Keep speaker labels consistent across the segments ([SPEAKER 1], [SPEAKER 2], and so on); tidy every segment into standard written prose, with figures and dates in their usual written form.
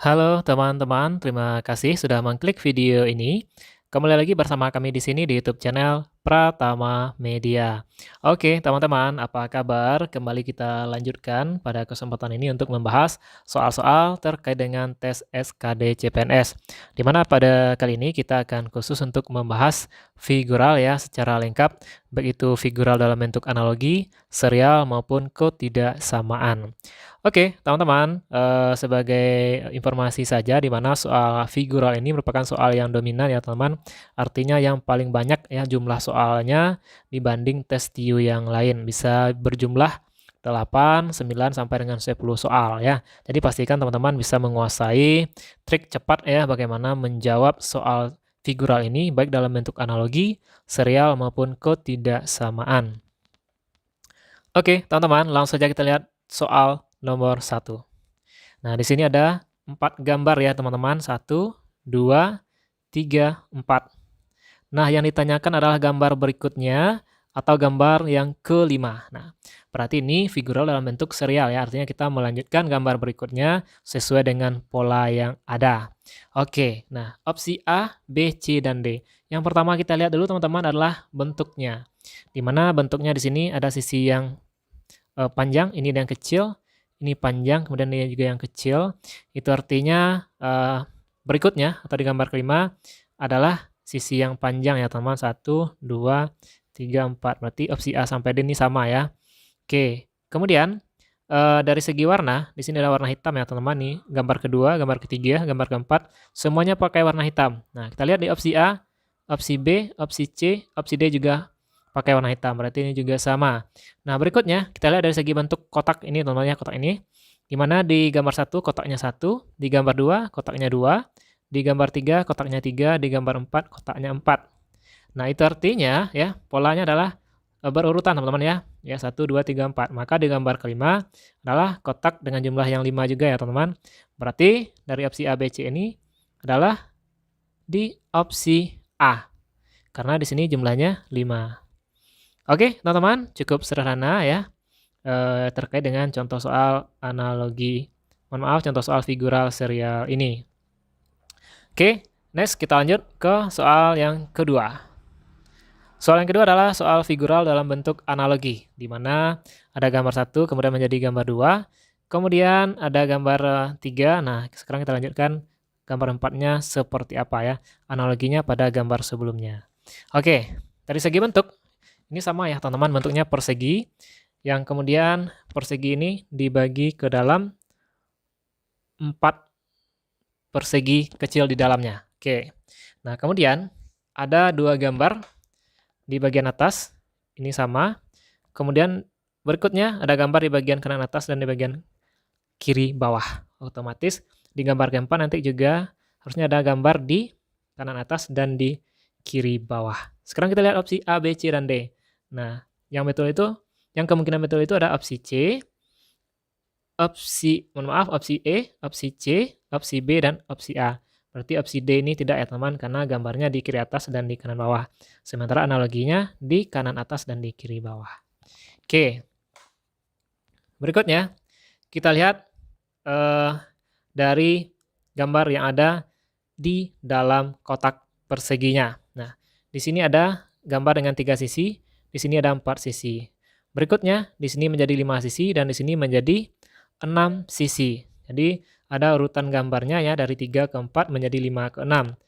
[SPEAKER 1] Halo teman-teman, terima kasih sudah mengklik video ini. Kembali lagi bersama kami di sini di YouTube channel Pratama Media. Oke, teman-teman, apa kabar? Kembali kita lanjutkan pada kesempatan ini untuk membahas soal-soal terkait dengan tes SKD CPNS. Di mana pada kali ini kita akan khusus untuk membahas figural ya secara lengkap, baik itu figural dalam bentuk analogi, serial maupun ketidaksamaan. Oke, teman-teman, sebagai informasi saja di mana soal figural ini merupakan soal yang dominan ya, teman. Artinya yang paling banyak ya jumlah soalnya dibanding tes TIU yang lain. Bisa berjumlah 8, 9 sampai dengan 10 soal ya. Jadi pastikan teman-teman bisa menguasai trik cepat ya bagaimana menjawab soal figural ini baik dalam bentuk analogi, serial maupun ketidaksamaan. Oke, teman-teman, langsung saja kita lihat soal nomor 1. Nah, di sini ada 4 gambar ya, teman-teman. 1, 2, 3, 4. Nah, yang ditanyakan adalah gambar berikutnya atau gambar yang kelima. Nah, berarti ini figural dalam bentuk serial ya, artinya kita melanjutkan gambar berikutnya sesuai dengan pola yang ada. Oke, nah opsi A, B, C, dan D. Yang pertama kita lihat dulu teman-teman adalah bentuknya. Di mana bentuknya di sini ada sisi yang panjang, ini yang kecil, ini panjang, kemudian ini juga yang kecil. Itu artinya berikutnya atau di gambar kelima adalah sisi yang panjang ya teman. 1, 2, 3, 4. Berarti opsi A sampai D ini sama ya. Oke, kemudian dari segi warna, di sini ada warna hitam ya teman-teman nih. Gambar kedua, gambar ketiga, gambar keempat, semuanya pakai warna hitam. Nah, kita lihat di opsi A, opsi B, opsi C, opsi D juga pakai warna hitam. Berarti ini juga sama. Nah, berikutnya kita lihat dari segi bentuk kotak ini teman-teman ya, kotak ini. Di mana di gambar 1 kotaknya 1, di gambar 2 kotaknya 2, di gambar 3 kotaknya 3, di gambar 4 kotaknya 4. Nah, itu artinya ya, polanya adalah berurutan teman-teman ya. Ya, 1, 2, 3, 4. Maka di gambar kelima adalah kotak dengan jumlah yang 5 juga ya teman-teman. Berarti dari opsi A, B, C ini adalah di opsi A. Karena di sini jumlahnya 5. Oke, teman-teman, cukup sederhana ya terkait dengan contoh soal analogi, mohon maaf, contoh soal figural serial ini. Oke, next kita lanjut ke soal yang kedua. Soal yang kedua adalah soal figural dalam bentuk analogi, di mana ada gambar 1, kemudian menjadi gambar 2, kemudian ada gambar 3. Nah, sekarang kita lanjutkan gambar 4-nya seperti apa ya, analoginya pada gambar sebelumnya. Oke, dari segi bentuk, ini sama ya teman-teman, bentuknya persegi, yang kemudian persegi ini dibagi ke dalam 4 persegi kecil di dalamnya. Oke, nah kemudian ada 2 gambar di bagian atas, ini sama. Kemudian berikutnya ada gambar di bagian kanan atas dan di bagian kiri bawah. Otomatis di gambar keempat nanti juga harusnya ada gambar di kanan atas dan di kiri bawah. Sekarang kita lihat opsi A, B, C, dan D. Nah, yang kemungkinan betul itu ada opsi C, opsi E, opsi C, opsi B, dan opsi A. Berarti opsi D ini tidak ya teman, karena gambarnya di kiri atas dan di kanan bawah. Sementara analoginya di kanan atas dan di kiri bawah. Oke. Berikutnya, kita lihat dari gambar yang ada di dalam kotak perseginya. Nah, di sini ada gambar dengan 3 sisi, di sini ada 4 sisi. Berikutnya, di sini menjadi 5 sisi dan di sini menjadi 6 sisi. Jadi, ada urutan gambarnya ya dari 3 ke 4 menjadi 5 ke 6.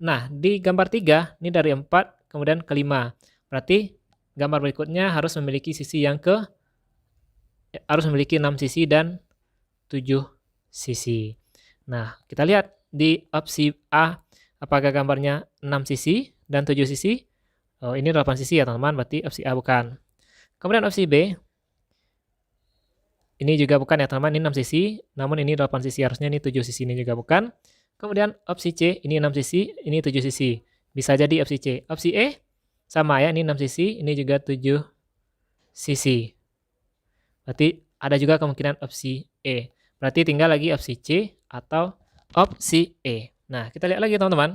[SPEAKER 1] Nah, di gambar 3 ini dari 4 kemudian ke 5. Berarti gambar berikutnya harus memiliki 6 sisi dan 7 sisi. Nah, kita lihat di opsi A apakah gambarnya 6 sisi dan 7 sisi? Oh, ini 8 sisi ya teman-teman, berarti opsi A bukan. Kemudian opsi B, ini juga bukan ya teman-teman, ini 6 sisi, namun ini 8 sisi, harusnya ini 7 sisi, ini juga bukan. Kemudian opsi C, ini 6 sisi, ini 7 sisi. Bisa jadi opsi C. Opsi E, sama ya, ini 6 sisi, ini juga 7 sisi. Berarti ada juga kemungkinan opsi E. Berarti tinggal lagi opsi C atau opsi E. Nah, kita lihat lagi teman-teman.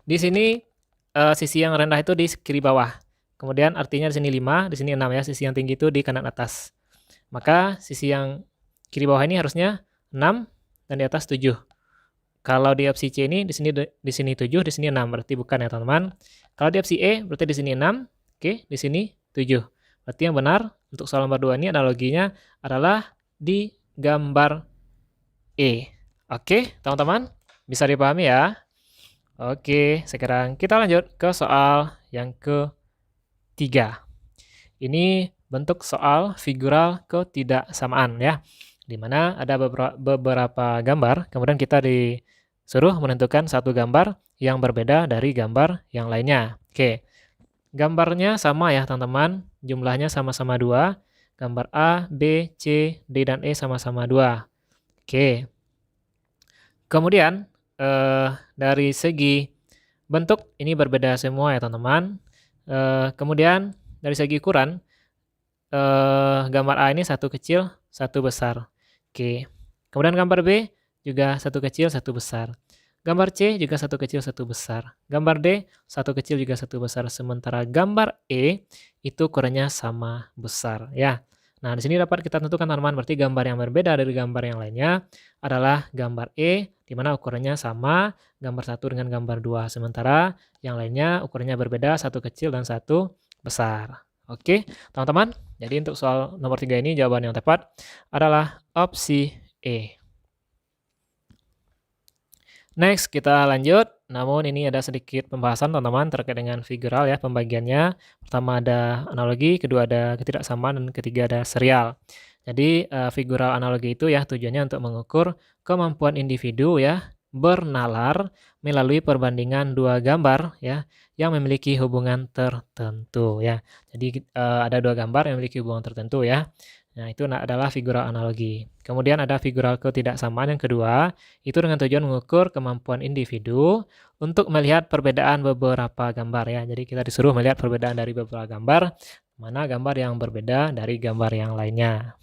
[SPEAKER 1] Di sini sisi yang rendah itu di kiri bawah. Kemudian artinya di sini 5, di sini 6 ya, sisi yang tinggi itu di kanan atas. Maka sisi yang kiri bawah ini harusnya 6, dan di atas 7. Kalau di opsi C ini di sini 7, di sini 6, berarti bukan ya teman-teman. Kalau di opsi E berarti di sini 6, oke, di sini 7. Berarti yang benar untuk soal nomor 2 ini analoginya adalah di gambar E. Oke, teman-teman, bisa dipahami ya? Oke, sekarang kita lanjut ke soal yang ketiga. Ini bentuk soal figural ketidaksamaan ya, di mana ada beberapa gambar, kemudian kita disuruh menentukan satu gambar yang berbeda dari gambar yang lainnya. Oke, gambarnya sama ya teman-teman, jumlahnya sama-sama 2, gambar A, B, C, D, dan E sama-sama 2. Oke, kemudian dari segi bentuk ini berbeda semua ya teman-teman. Kemudian dari segi ukuran, gambar A ini satu kecil, satu besar. Oke. Kemudian gambar B juga satu kecil, satu besar. Gambar C juga satu kecil, satu besar. Gambar D satu kecil juga satu besar. Sementara gambar E itu ukurannya sama besar ya. Nah, di sini dapat kita tentukan teman-teman, berarti gambar yang berbeda dari gambar yang lainnya adalah gambar E, di mana ukurannya sama gambar 1 dengan gambar 2. Sementara yang lainnya ukurannya berbeda, satu kecil dan satu besar. Oke, teman-teman. Jadi untuk soal nomor 3 ini jawaban yang tepat adalah opsi E. Next, kita lanjut. Namun ini ada sedikit pembahasan teman-teman terkait dengan figural ya pembagiannya. Pertama ada analogi, kedua ada ketidaksamaan, dan ketiga ada serial. Jadi figural analogi itu ya tujuannya untuk mengukur kemampuan individu ya bernalar melalui perbandingan dua gambar ya yang memiliki hubungan tertentu ya. Jadi ada dua gambar yang memiliki hubungan tertentu ya. Nah, itu adalah figural analogi. Kemudian ada figural ketidaksamaan yang kedua, itu dengan tujuan mengukur kemampuan individu untuk melihat perbedaan beberapa gambar ya. Jadi kita disuruh melihat perbedaan dari beberapa gambar, mana gambar yang berbeda dari gambar yang lainnya.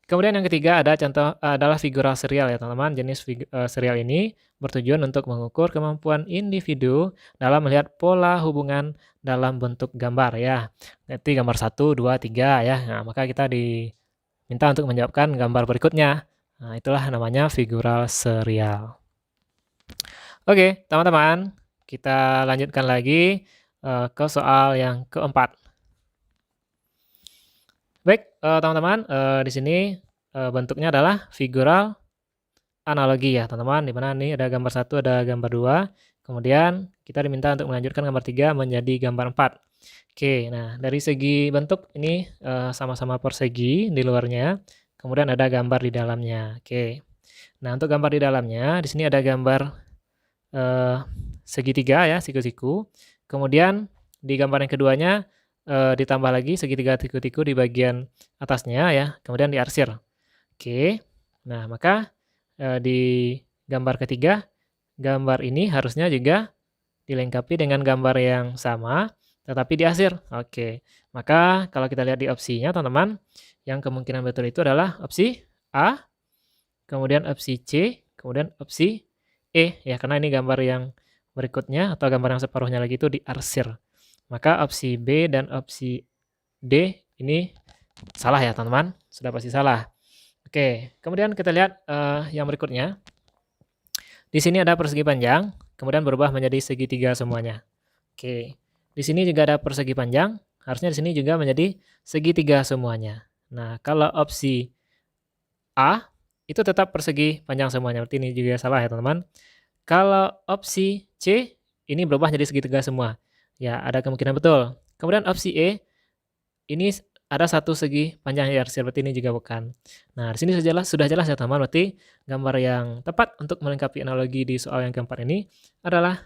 [SPEAKER 1] Kemudian yang ketiga adalah figural serial ya teman-teman. Jenis serial ini bertujuan untuk mengukur kemampuan individu dalam melihat pola hubungan dalam bentuk gambar ya. Nanti gambar 1, 2, 3 ya. Nah, maka kita diminta untuk menjawabkan gambar berikutnya. Nah, itulah namanya figural serial. Oke, teman-teman, kita lanjutkan lagi ke soal yang keempat. Baik, teman-teman, di sini bentuknya adalah figural analogi ya, teman-teman. Di mana nih ada gambar 1, ada gambar 2. Kemudian kita diminta untuk melanjutkan gambar 3 menjadi gambar 4. Oke, nah dari segi bentuk ini sama-sama persegi di luarnya. Kemudian ada gambar di dalamnya. Oke. Nah, untuk gambar di dalamnya, di sini ada gambar segitiga ya, siku-siku. Kemudian di gambar yang keduanya ditambah lagi segitiga siku-siku di bagian atasnya ya, kemudian diarsir. Oke, nah maka di gambar ketiga, gambar ini harusnya juga dilengkapi dengan gambar yang sama, tetapi diarsir. Oke, maka kalau kita lihat di opsinya teman-teman, yang kemungkinan betul itu adalah opsi A, kemudian opsi C, kemudian opsi E ya, karena ini gambar yang berikutnya atau gambar yang separuhnya lagi itu diarsir. Maka opsi B dan opsi D ini salah ya teman-teman, sudah pasti salah. Oke, kemudian kita lihat yang berikutnya. Di sini ada persegi panjang, kemudian berubah menjadi segitiga semuanya. Oke, di sini juga ada persegi panjang, harusnya di sini juga menjadi segitiga semuanya. Nah, kalau opsi A itu tetap persegi panjang semuanya, berarti ini juga salah ya teman-teman. Kalau opsi C ini berubah menjadi segitiga semua. Ya, ada kemungkinan betul. Kemudian opsi E, ini ada satu segi panjang diarsir, berarti ini juga bukan. Nah, di sini sudah jelas ya teman, berarti gambar yang tepat untuk melengkapi analogi di soal yang keempat ini adalah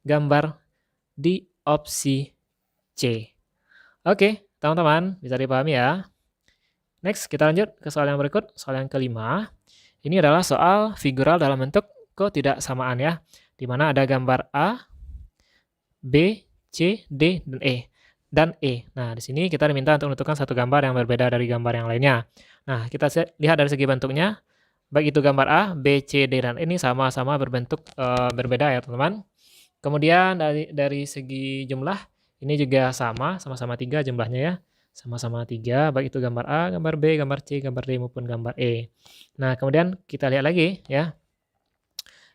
[SPEAKER 1] gambar di opsi C. Oke, teman-teman, bisa dipahami ya. Next, kita lanjut ke soal yang berikut, soal yang kelima. Ini adalah soal figural dalam bentuk ketidaksamaan ya, di mana ada gambar A, B, C, D, dan E. Nah, di sini kita diminta untuk menentukan satu gambar yang berbeda dari gambar yang lainnya. Nah, kita lihat dari segi bentuknya, baik itu gambar A, B, C, D, dan E ini sama-sama berbentuk berbeda ya teman-teman. Kemudian dari segi jumlah, ini juga sama-sama 3 jumlahnya ya. sama-sama 3, baik itu gambar A, gambar B, gambar C, gambar D, maupun gambar E. Nah, kemudian kita lihat lagi ya.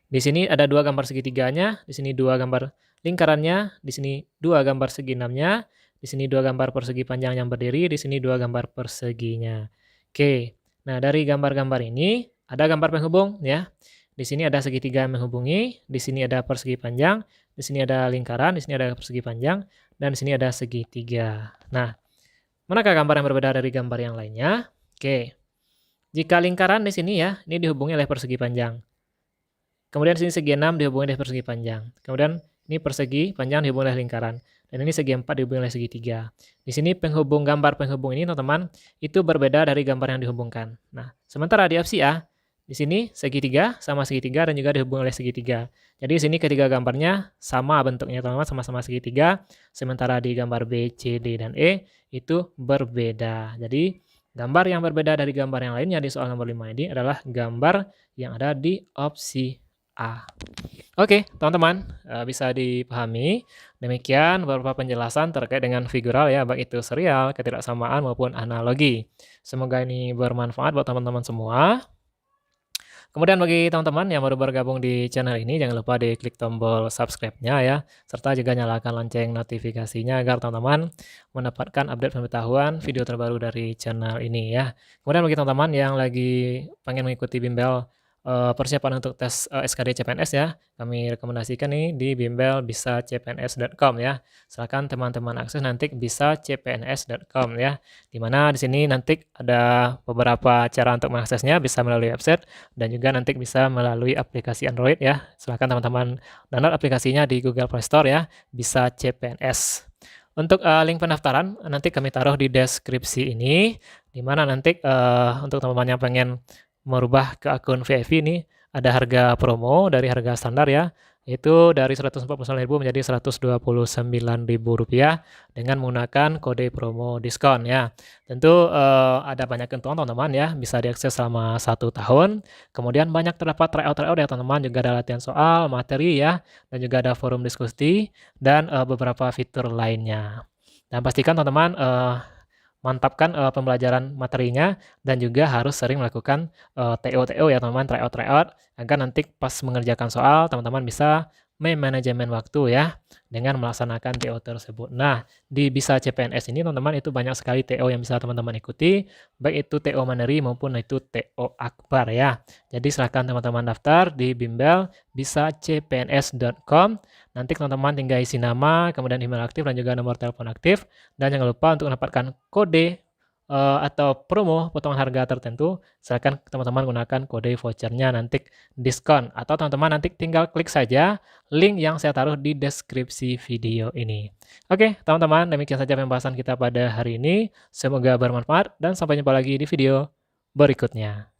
[SPEAKER 1] Di sini ada 2 gambar segitiganya, di sini 2 gambar lingkarannya, di sini 2 gambar segi enamnya, di sini 2 gambar persegi panjang yang berdiri, di sini 2 gambar perseginya. Oke, nah dari gambar-gambar ini ada gambar penghubung ya. Di sini ada segitiga yang menghubungi, di sini ada persegi panjang, di sini ada lingkaran, di sini ada persegi panjang, dan di sini ada segitiga. Nah, manakah gambar yang berbeda dari gambar yang lainnya? Oke, jika lingkaran di sini ya, ini dihubungi oleh persegi panjang. Kemudian sini segi 6 dihubungi oleh persegi panjang. Kemudian ini persegi panjang dihubungi oleh lingkaran. Dan ini segi 4 dihubungi oleh segitiga. Di sini gambar penghubung ini teman-teman, itu berbeda dari gambar yang dihubungkan. Nah, sementara di opsi A, di sini segitiga sama segitiga dan juga dihubungi oleh segitiga. Jadi di sini ketiga gambarnya sama bentuknya teman-teman, sama-sama segitiga. Sementara di gambar B, C, D, dan E itu berbeda. Jadi gambar yang berbeda dari gambar yang lainnya di soal nomor 5 ini adalah gambar yang ada di opsi A. Oke, teman-teman, bisa dipahami. Demikian beberapa penjelasan terkait dengan figural ya, baik itu serial, ketidaksamaan, maupun analogi. Semoga ini bermanfaat buat teman-teman semua. Kemudian bagi teman-teman yang baru bergabung di channel ini, jangan lupa diklik tombol subscribe-nya ya, serta juga nyalakan lonceng notifikasinya agar teman-teman mendapatkan update pengetahuan video terbaru dari channel ini ya. Kemudian bagi teman-teman yang lagi pengen mengikuti bimbel persiapan untuk tes SKD CPNS ya, kami rekomendasikan nih di bimbel bisacpns.com ya. Silakan teman-teman akses nanti bisacpns.com ya. Dimana di sini nanti ada beberapa cara untuk mengaksesnya, bisa melalui website dan juga nanti bisa melalui aplikasi Android ya. Silakan teman-teman download aplikasinya di Google Play Store ya, Bisa CPNS. Untuk link pendaftaran nanti kami taruh di deskripsi ini, di mana nanti untuk teman-teman yang pengen merubah ke akun VIP ini ada harga promo dari harga standar ya, itu dari Rp149.000 menjadi Rp129.000 dengan menggunakan kode promo diskon ya. Tentu ada banyak keuntungan teman-teman ya, bisa diakses selama 1 tahun. Kemudian banyak terdapat tryout ya teman-teman, juga ada latihan soal, materi ya, dan juga ada forum diskusi dan beberapa fitur lainnya. Dan pastikan teman-teman mantapkan pembelajaran materinya dan juga harus sering melakukan TO ya teman-teman, tryout agar nanti pas mengerjakan soal teman-teman bisa manajemen waktu ya dengan melaksanakan TO tersebut. Nah, di Bisa CPNS ini teman-teman itu banyak sekali TO yang bisa teman-teman ikuti, baik itu TO Mandiri maupun itu TO Akbar ya. Jadi silakan teman-teman daftar di bimbel bisacpns.com. Nanti teman-teman tinggal isi nama, kemudian email aktif dan juga nomor telepon aktif. Dan jangan lupa untuk mendapatkan kode atau promo potongan harga tertentu, silakan teman-teman gunakan kode vouchernya nanti diskon. Atau teman-teman nanti tinggal klik saja link yang saya taruh di deskripsi video ini. Oke, teman-teman, demikian saja pembahasan kita pada hari ini. Semoga bermanfaat dan sampai jumpa lagi di video berikutnya.